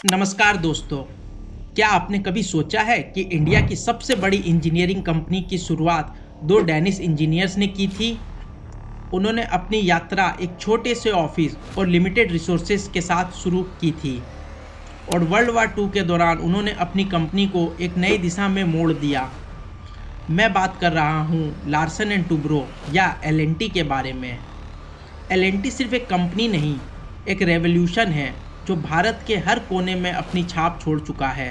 नमस्कार दोस्तों। क्या आपने कभी सोचा है कि इंडिया की सबसे बड़ी इंजीनियरिंग कंपनी की शुरुआत दो डेनिश इंजीनियर्स ने की थी। उन्होंने अपनी यात्रा एक छोटे से ऑफिस और लिमिटेड रिसोर्सेज के साथ शुरू की थी और वर्ल्ड वार टू के दौरान उन्होंने अपनी कंपनी को एक नई दिशा में मोड़ दिया। मैं बात कर रहा हूँ लार्सन एंड टुब्रो या एल के बारे में। एल सिर्फ एक कंपनी नहीं, एक रेवोल्यूशन है जो भारत के हर कोने में अपनी छाप छोड़ चुका है।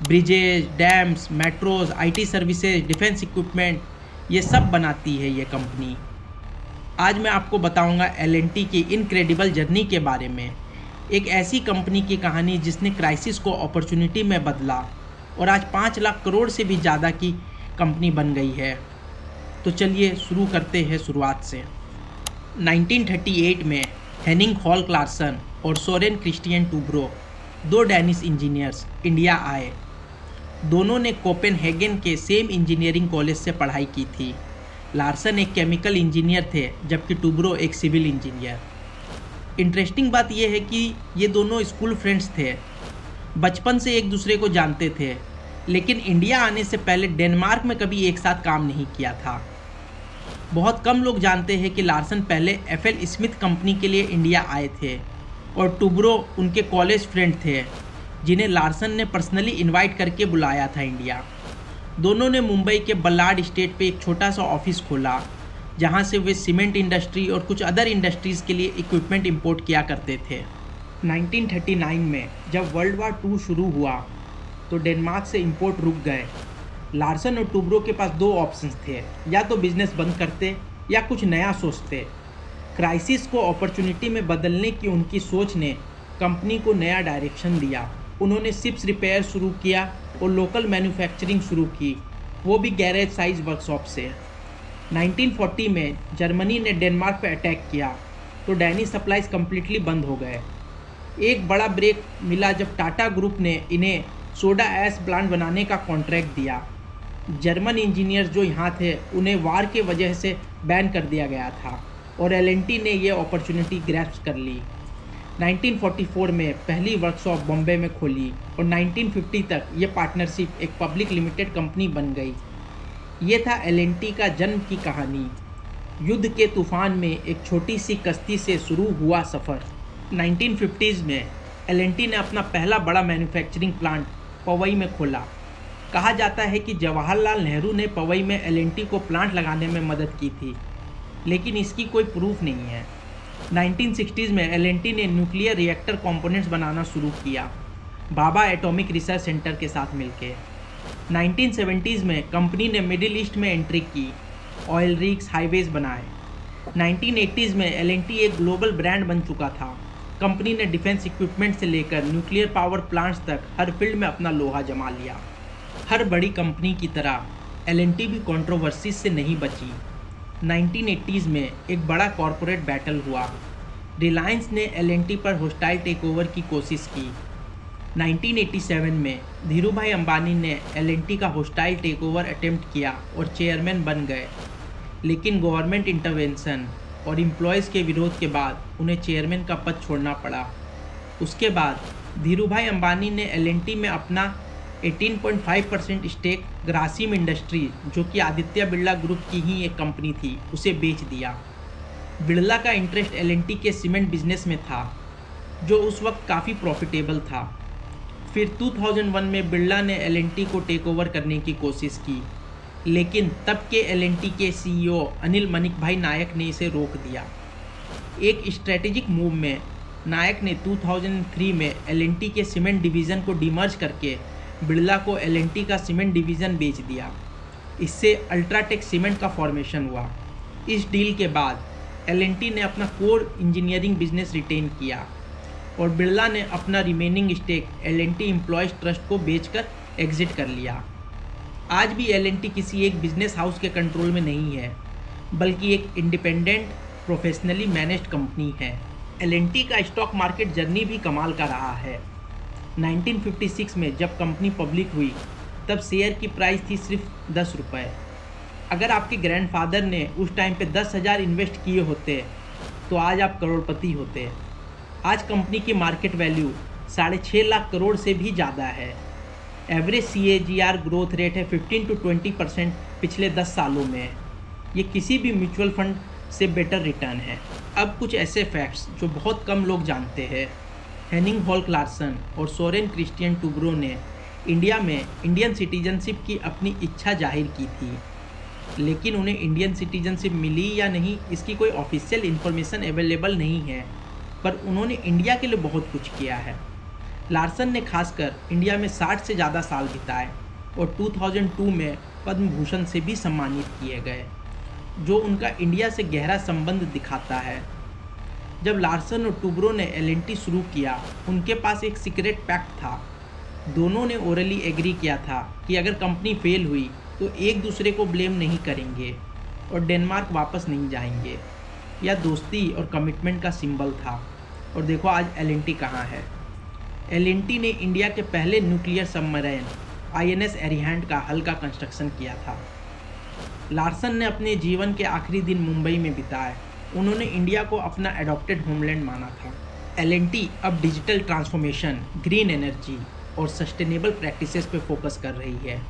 Bridges, dams, metros, IT services, defence equipment, ये सब बनाती है ये कंपनी। आज मैं आपको बताऊंगा एल की इनक्रेडिबल जर्नी के बारे में। एक ऐसी कंपनी की कहानी जिसने क्राइसिस को अपॉर्चुनिटी में बदला और आज 5 लाख करोड़ से भी ज़्यादा की कंपनी बन गई है। तो चलिए शुरू करते हैं शुरुआत से। 1938 में हेनिंग हॉल क्लार्सन और सोरेन क्रिस्टियन टुब्रो, दो डेनिश इंजीनियर्स, इंडिया आए। दोनों ने कोपेनहेगन के सेम इंजीनियरिंग कॉलेज से पढ़ाई की थी। लार्सन एक केमिकल इंजीनियर थे जबकि टुब्रो एक सिविल इंजीनियर। इंटरेस्टिंग बात यह है कि ये दोनों स्कूल फ्रेंड्स थे, बचपन से एक दूसरे को जानते थे, लेकिन इंडिया आने से पहले डेनमार्क में कभी एक साथ काम नहीं किया था। बहुत कम लोग जानते हैं कि लार्सन पहले एफएल स्मिथ कंपनी के लिए इंडिया आए थे और टुब्रो उनके कॉलेज फ्रेंड थे जिन्हें लार्सन ने पर्सनली इनवाइट करके बुलाया था इंडिया। दोनों ने मुंबई के बल्लाड स्टेट पे एक छोटा सा ऑफिस खोला जहां से वे सीमेंट इंडस्ट्री और कुछ अदर इंडस्ट्रीज़ के लिए इक्विपमेंट इंपोर्ट किया करते थे। 1939 में जब वर्ल्ड वार टू शुरू हुआ तो डेनमार्क से इंपोर्ट रुक गए। लार्सन और टुब्रो के पास दो ऑप्शंस थे, या तो बिजनेस बंद करते या कुछ नया सोचते। क्राइसिस को अपॉर्चुनिटी में बदलने की उनकी सोच ने कंपनी को नया डायरेक्शन दिया। उन्होंने शिप्स रिपेयर शुरू किया और लोकल मैन्युफैक्चरिंग शुरू की, वो भी गैरेज साइज वर्कशॉप से। 1940 में जर्मनी ने डेनमार्क पर अटैक किया तो डैनिश सप्लाईज कम्प्लीटली बंद हो गए। एक बड़ा ब्रेक मिला जब टाटा ग्रुप ने इन्हें सोडा ऐश प्लांट बनाने का कॉन्ट्रैक्ट दिया। जर्मन इंजीनियर्स जो यहाँ थे उन्हें वार के वजह से बैन कर दिया गया था और एल ने ये अपॉर्चुनिटी ग्रैप्स कर ली। 1944 में पहली वर्कशॉप बॉम्बे में खोली और 1950 तक ये पार्टनरशिप एक पब्लिक लिमिटेड कंपनी बन गई। ये था एल का जन्म की कहानी। युद्ध के तूफान में एक छोटी सी कश्ती से शुरू हुआ सफ़र। 1950s में एल ने अपना पहला बड़ा मैन्युफैक्चरिंग प्लांट पवई में खोला। कहा जाता है कि जवाहरलाल नेहरू ने पवई में एल को प्लांट लगाने में मदद की थी, लेकिन इसकी कोई प्रूफ नहीं है। 1960s में एल ने न्यूक्लियर रिएक्टर कंपोनेंट्स बनाना शुरू किया, बाबा एटॉमिक रिसर्च सेंटर के साथ मिलकर। 1970s में कंपनी ने मिडिल ईस्ट में एंट्री की, ऑयल रिग्स, हाईवेज बनाए। 1980s में एल एक ग्लोबल ब्रांड बन चुका था। कंपनी ने डिफेंस इक्विपमेंट से लेकर न्यूक्लियर पावर प्लांट्स तक हर फील्ड में अपना लोहा जमा लिया। हर बड़ी कंपनी की तरह एल भी कंट्रोवर्सीज से नहीं बची। 1980s में एक बड़ा कॉरपोरेट बैटल हुआ। रिलायंस ने एल पर होस्टाइल टेकओवर की कोशिश की। 1987 में धीरूभाई अंबानी ने एल का होस्टाइल टेकओवर अटेम्प्ट किया और चेयरमैन बन गए, लेकिन गवर्नमेंट इंटरवेंशन और एम्प्लॉयज़ के विरोध के बाद उन्हें चेयरमैन का पद छोड़ना पड़ा। उसके बाद धीरूभाई अंबानी ने एल में अपना 18.5% स्टेक ग्रासिम इंडस्ट्री, जो कि आदित्य बिरला ग्रुप की ही एक कंपनी थी, उसे बेच दिया। बिरला का इंटरेस्ट एल के सीमेंट बिजनेस में था, जो उस वक्त काफ़ी प्रॉफिटेबल था। फिर 2001 में बिरला ने एल को टेक ओवर करने की कोशिश की, लेकिन तब के एल के CEO अनिल मनिक भाई नायक ने इसे रोक दिया। एक स्ट्रेटेजिक मूव में नायक ने 2003 में एल के सीमेंट डिवीज़न को डिमर्ज करके बिरला को एल का सीमेंट डिवीज़न बेच दिया। इससे अल्ट्राटेक सीमेंट का फॉर्मेशन हुआ। इस डील के बाद एल ने अपना कोर इंजीनियरिंग बिजनेस रिटेन किया और बिरला ने अपना remaining stake L employees trust को बेचकर एग्जिट कर लिया। आज भी एल किसी एक बिजनेस हाउस के कंट्रोल में नहीं है, बल्कि एक इंडिपेंडेंट प्रोफेशनली मैनेज्ड कंपनी है। एल का स्टॉक मार्केट जर्नी भी कमाल का रहा है। 1956 में जब कंपनी पब्लिक हुई तब शेयर की प्राइस थी सिर्फ 10 रुपये। अगर आपके ग्रैंडफादर ने उस टाइम पे 10,000 इन्वेस्ट किए होते तो आज आप करोड़पति होते। आज कंपनी की मार्केट वैल्यू 6.5 लाख करोड़ से भी ज़्यादा है। एवरेज CAGR ग्रोथ रेट है 15 to 20% पिछले 10 सालों में। ये किसी भी म्यूचुअल फंड से बेटर रिटर्न है। अब कुछ ऐसे फैक्ट्स जो बहुत कम लोग जानते हैं। हेनिंग हॉल क्लार्सन और सोरेन क्रिस्टियन टुब्रो ने इंडिया में इंडियन सिटीजनशिप की अपनी इच्छा जाहिर की थी, लेकिन उन्हें इंडियन सिटीजनशिप मिली या नहीं इसकी कोई ऑफिशियल इन्फॉर्मेशन अवेलेबल नहीं है, पर उन्होंने इंडिया के लिए बहुत कुछ किया है। लार्सन ने खासकर इंडिया में 60 से ज़्यादा साल बिताए और 2002 में पद्म भूषण से भी सम्मानित किए गए, जो उनका इंडिया से गहरा संबंध दिखाता है। जब लार्सन और टुब्रो ने L&T शुरू किया, उनके पास एक सीक्रेट पैक्ट था। दोनों ने ओरली एग्री किया था कि अगर कंपनी फेल हुई तो एक दूसरे को ब्लेम नहीं करेंगे और डेनमार्क वापस नहीं जाएंगे। यह दोस्ती और कमिटमेंट का सिंबल था। और देखो आज L&T कहाँ है। L&T ने इंडिया के पहले न्यूक्लियर सबमरीन INS एरिहांट का हल का कंस्ट्रक्शन किया था। लार्सन ने अपने जीवन के आखिरी दिन मुंबई में बिताए। उन्होंने इंडिया को अपना एडॉप्टेड होमलैंड माना था। L&T अब डिजिटल ट्रांसफॉर्मेशन, ग्रीन एनर्जी और सस्टेनेबल प्रैक्टिसेस पे फोकस कर रही है।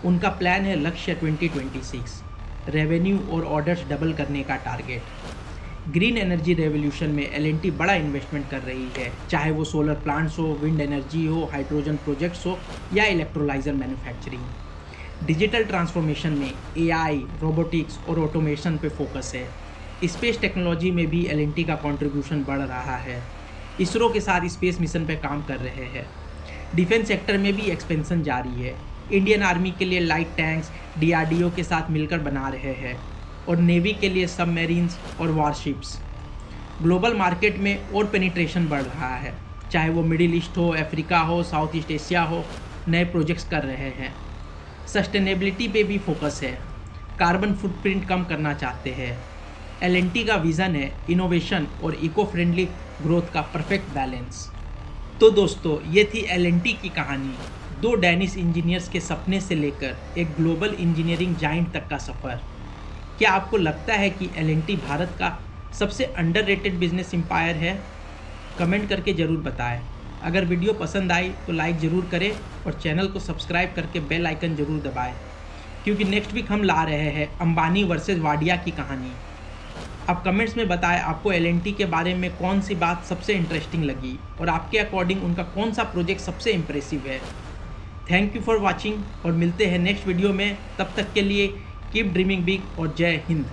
उनका प्लान है लक्ष्य 2026, रेवेन्यू और ऑर्डर्स डबल करने का टारगेट। ग्रीन एनर्जी रेवोल्यूशन में L&T बड़ा इन्वेस्टमेंट कर रही है, चाहे वो सोलर प्लांट्स हो, विंड एनर्जी हो, हाइड्रोजन प्रोजेक्ट्स हो या इलेक्ट्रोलाइजर मैन्युफैक्चरिंग। डिजिटल ट्रांसफॉर्मेशन में AI, रोबोटिक्स और ऑटोमेशन पे फोकस है। स्पेस टेक्नोलॉजी में भी L&T का कंट्रीब्यूशन बढ़ रहा है। इसरो के साथ स्पेस मिशन पे काम कर रहे हैं। डिफेंस सेक्टर में भी एक्सपेंशन जारी है। इंडियन आर्मी के लिए लाइट टैंक्स DRDO के साथ मिलकर बना रहे हैं और नेवी के लिए सबमरीन्स और वारशिप्स। ग्लोबल मार्केट में और पेनिट्रेशन बढ़ रहा है, चाहे वो मिडिल ईस्ट हो, अफ्रीका हो, साउथ ईस्ट एशिया हो, नए प्रोजेक्ट्स कर रहे हैं। सस्टेनेबिलिटी पे भी फोकस है, कार्बन फुटप्रिंट कम करना चाहते हैं। L&T का विज़न है इनोवेशन और इको फ्रेंडली ग्रोथ का परफेक्ट बैलेंस। तो दोस्तों, ये थी L&T की कहानी। 2 डैनिश इंजीनियर्स के सपने से लेकर एक ग्लोबल इंजीनियरिंग जाइंट तक का सफ़र। क्या आपको लगता है कि L&T भारत का सबसे अंडररेटेड बिजनेस एम्पायर है? कमेंट करके ज़रूर बताएं। अगर वीडियो पसंद आई तो लाइक ज़रूर करें और चैनल को सब्सक्राइब करके बेल आइकन ज़रूर दबाएं, क्योंकि नेक्स्ट वीक हम ला रहे हैं अंबानी वर्सेस वाडिया की कहानी। आप कमेंट्स में बताएं आपको L&T के बारे में कौन सी बात सबसे इंटरेस्टिंग लगी और आपके अकॉर्डिंग उनका कौन सा प्रोजेक्ट सबसे इम्प्रेसिव है। थैंक यू फॉर वॉचिंग और मिलते हैं नेक्स्ट वीडियो में। तब तक के लिए कीप ड्रीमिंग बिग और जय हिंद।